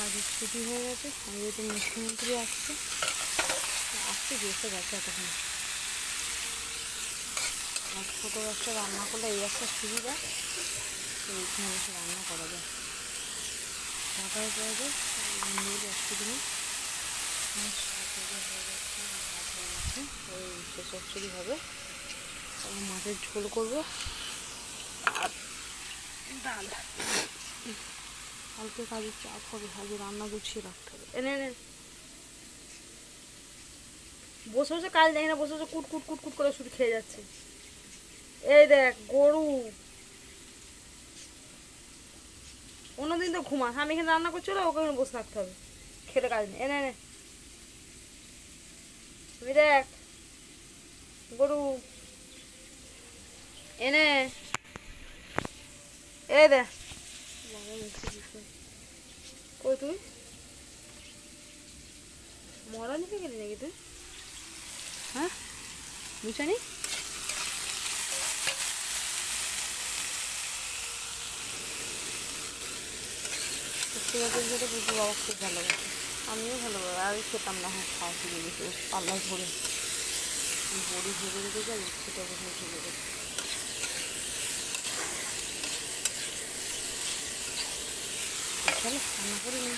কাজের ছুটি হয়ে গেছে। আমি যেহেতু মুখ্যমন্ত্রী আসছে এসে গেছে এতক্ষণ। আর ছোটো গ্যাসটা রান্না করলে এই একটা সুবিধা, এইখানে এসে রান্না করা যায়, ঢাকায় পাওয়া যায়। বন্ধুগুলো অসুবিধা নেই। আমার শাক হয়ে যাচ্ছে, ভাত হয়ে গেছে, ওই সে চচ্চড়ি হবে, তারপর মাছের ঝোল করবো আর ডাল। কালকে কাজের চাপ হবে, আজকে রান্না গুছিয়ে রাখতে হবে। এনে এনে বসে বসে কাজ দেখি না, বসে বসে কুট কুট কুট কুট করে শুধু খেয়ে যাচ্ছে। এই দেখ গরু, অন্যদিন তো ঘুমা, আমি এখানে রান্না করছি, ওকে বসে থাকতে হবে, খেলে কাজ নেই। এনে এনে তুমি দেখ গরু, এনে এই দেখ কই তুই মরা নিতে গেলি নাকি তুই? হ্যাঁ বুঝানি সত্যি কথা যেটা বুঝতে বাবা খুব ভালোবাসে, আমিও ভালোবাসি। আর খেতাম না, হ্যাঁ খাওয়া শিখে গেছি পাল্লায় ধরে বড়ি ভেবে রেখে যাই, সেটা কোথায় চলে গেছে। চলো রান্না করে নিই।